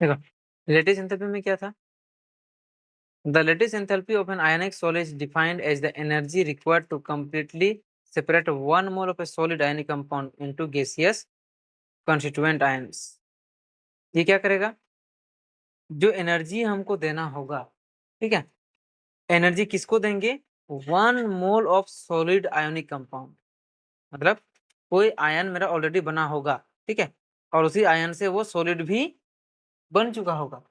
देखो lettuce enthalpy में क्या था, the lattice enthalpy of an ionic solid is defined as the energy required to completely separate 1 mole of a solid ionic compound into gaseous constituent ions. ये क्या करेगा, जो energy हमको देना होगा, ठीक है, एनर्जी किसको देंगे, 1 mole of solid ionic compound, मतलब कोई आयन मेरा ऑलरेडी बना होगा, ठीक है, और उसी आयन से वो सॉलिड भी बन चुका होगा,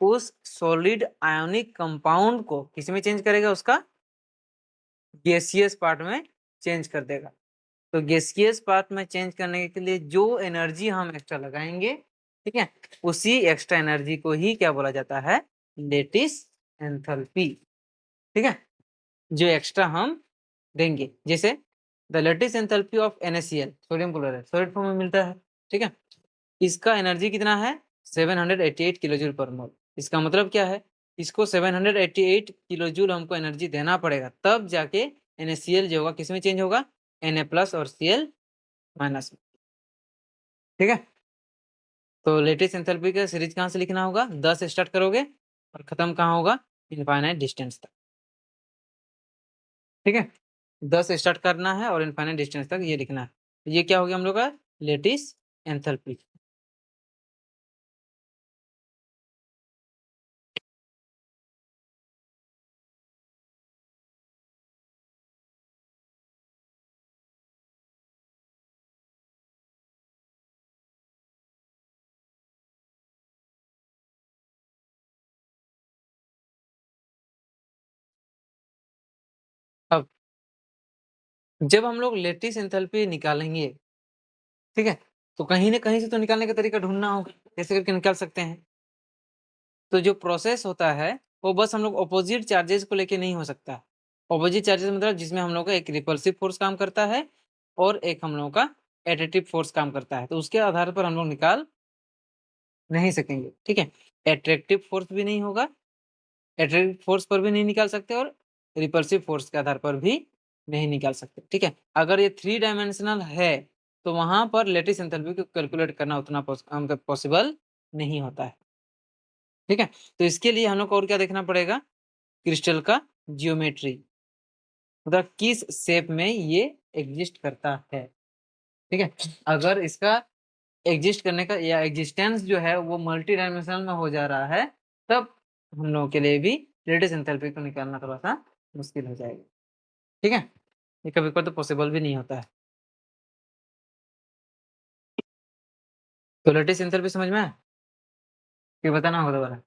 उस सॉलिड आयोनिक कंपाउंड को किस में चेंज करेगा, उसका गैसियस पार्ट में चेंज कर देगा। तो गैसियस पार्ट में चेंज करने के लिए जो एनर्जी हम एक्स्ट्रा लगाएंगे, ठीक है, उसी एक्स्ट्रा एनर्जी को ही क्या बोला जाता है, लेटिस एंथैल्पी, ठीक है, जो एक्स्ट्रा हम देंगे। जैसे the lattice enthalpy of NaCl sodium chloride solid form में मिलता है, ठीक है, इसका एनर्जी कितना है 788 किलो जूल पर मोल। इसका मतलब क्या है, इसको 788 किलो जूल हमको एनर्जी देना पड़ेगा, तब जाके NaCl जो होगा किस में चेंज होगा, Na+ और Cl- में, ठीक है। तो लेटिस एंथैल्पी का सीरीज कहाँ से लिखना होगा, 10 से स्टार्ट करोगे और खत्म कहाँ होगा, इनफाइनाइट डिस्टेंस तक, ठीक है, 10 से स्टार्ट करना है और इनफाइनाइट डिस्टेंस तक ये लिखना है। तो ये क्या हो गया हम लोग का लेटिस एंथैल्पी। अब जब हम लोग लेटिस एंथैल्पी निकालेंगे, ठीक है, तो कहीं ना कहीं से तो निकालने का तरीका ढूंढना होगा, कैसे करके निकाल सकते हैं। तो जो प्रोसेस होता है वो बस हम लोग ऑपोजिट चार्जेस को लेके नहीं हो सकता। ऑपोजिट चार्जेस मतलब जिसमें हम लोग का एक रिपल्सिव फोर्स काम करता है और एक हम लोग का एडिटिव फोर्स काम करता है, तो उसके आधार पर हम लोग निकाल नहीं सकेंगे, ठीक है। एट्रैक्टिव फोर्स भी नहीं होगा, एट्रैक्टिव फोर्स पर भी नहीं निकाल सकते और रिपल्सिव फोर्स के आधार पर भी नहीं निकाल सकते, ठीक है। अगर ये 3 डायमेंशनल है तो वहां पर लेटिस एंथैल्पी को कैलकुलेट करना उतना पॉसिबल नहीं होता है, ठीक है। तो इसके लिए हम लोग को और क्या देखना पड़ेगा, क्रिस्टल का जियोमेट्री, मतलब किस शेप में ये एग्जिस्ट करता है, ठीक है। अगर इसका एग्जिस्ट करने का या एग्जिस्टेंस जो है वो मल्टी डायमेंशनल में हो जा रहा है, तब हम लोगों के लिए भी लेटिस एंथैल्पी को निकालना थोड़ा सा मुश्किल हो जाएगा, ठीक है। ये कभी कभी तो पॉसिबल भी नहीं होता है। तो लेटिस एंथैल्पी समझ में आया? फिर बताना होगा दोबारा।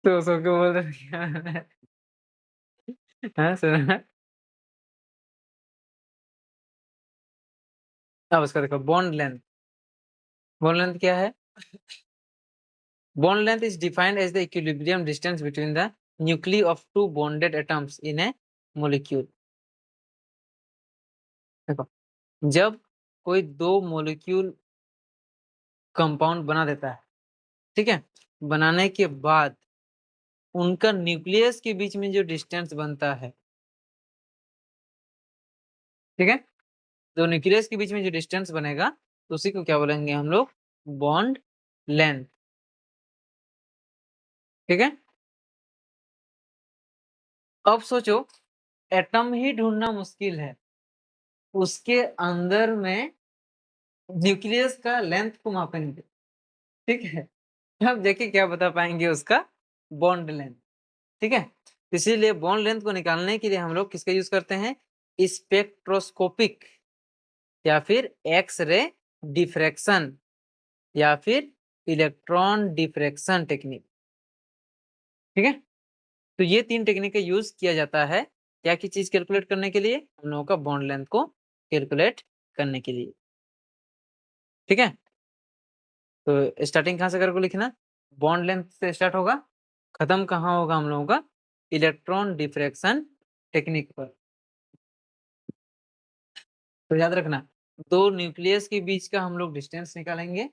तो सबको बोल रहे हाँ सुना। अब उसका देखो बॉन्ड लेंथ, बॉन्ड लेंथ क्या है, bond length is defined as the equilibrium distance between the nuclei of two bonded atoms in a molecule। देखो जब कोई दो मोलिक्यूल कंपाउंड बना देता है, ठीक है, बनाने के बाद उनका न्यूक्लियस के बीच में जो डिस्टेंस बनता है, ठीक है, तो न्यूक्लियस के बीच में जो डिस्टेंस बनेगा तो उसी को क्या बोलेंगे हम लोग, बॉन्ड लेंथ, ठीक है। अब सोचो एटम ही ढूंढना मुश्किल है, उसके अंदर में न्यूक्लियस का लेंथ को मापेंगे, ठीक है, अब देखिए क्या बता पाएंगे उसका बॉन्ड लेंथ, ठीक है। इसीलिए बॉन्ड लेंथ को निकालने के लिए हम लोग किसका यूज करते हैं, स्पेक्ट्रोस्कोपिक या फिर एक्स रे डिफ्रैक्शन या फिर इलेक्ट्रॉन डिफ्रैक्शन टेक्निक, ठीक है। तो ये 3 टेक्निक का यूज किया जाता है क्या की चीज कैलकुलेट करने के लिए, हम लोगों का बॉन्ड लेंथ को कैलकुलेट करने के लिए, ठीक है। तो स्टार्टिंग कहाँ से करके लिखना, बॉन्ड लेंथ से स्टार्ट होगा, खत्म कहाँ होगा हम लोगों का, इलेक्ट्रॉन डिफ्रैक्शन टेक्निक पर। तो याद रखना दो न्यूक्लियस के बीच का हम लोग डिस्टेंस निकालेंगे,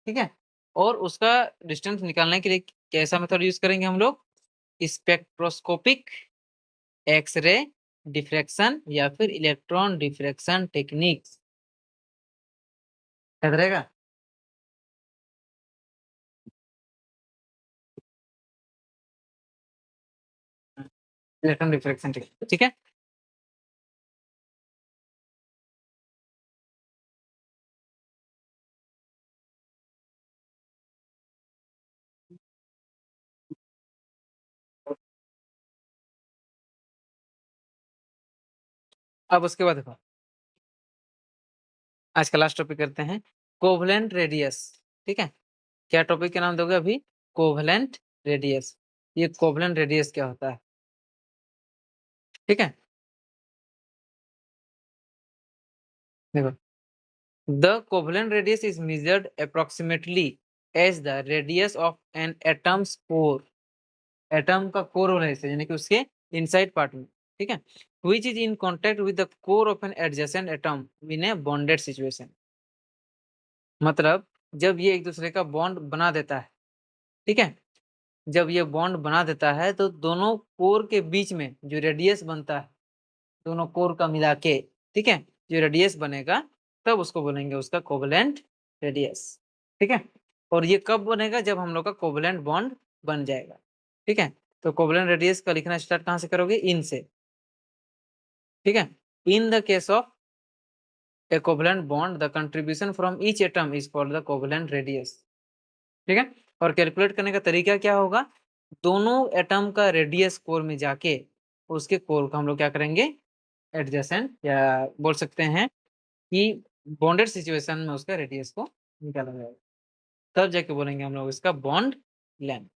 ठीक है, और उसका डिस्टेंस निकालने के लिए कैसा मेथड यूज करेंगे हम लोग, स्पेक्ट्रोस्कोपिक एक्स रे डिफ्रैक्शन या फिर इलेक्ट्रॉन डिफ्रैक्शन टेक्निक्स। याद रहेगा? इलेक्ट्रॉन डिफ्रैक्शन टेक्निक, ठीक है। अब उसके बाद देखो, आज का लास्ट टॉपिक करते हैं, कोवलेंट रेडियस। ठीक है, क्या टॉपिक के नाम दोगे अभी? Covalent radius. ये कोवलेंट रेडियस क्या होता है? ठीक है, देखो, the covalent radius is measured approximately as the radius of an atom's core. Atom का कोर होना है, यानी कि उसके इनसाइड पार्ट में, ठीक है, which is in contact with the core of an adjacent atom in a bonded situation। मतलब जब ये एक दूसरे का बॉन्ड बना देता है, ठीक है, जब ये बॉन्ड बना देता है तो दोनों कोर के बीच में जो रेडियस बनता है, दोनों कोर का मिला के, ठीक है, जो रेडियस बनेगा तब उसको बोलेंगे उसका कोवलेंट रेडियस। ठीक है, और ये कब बनेगा? जब हम लोग का कोवलेंट बॉन्ड बन जाएगा। ठीक है, तो कोवलेंट रेडियस का लिखना स्टार्ट कहाँ से करोगे? इन से। ठीक है, in the case of a covalent bond the contribution from each atom is called the covalent radius। ठीक है, और कैलकुलेट करने का तरीका क्या होगा? दोनों एटम का रेडियस कोर में जाके उसके कोर को हम लोग क्या करेंगे? एडजेसेंट, या बोल सकते हैं कि बॉन्डेड सिचुएशन में उसका रेडियस को निकाला जाएगा, तब जाके बोलेंगे हम लोग इसका बॉन्ड लेंथ।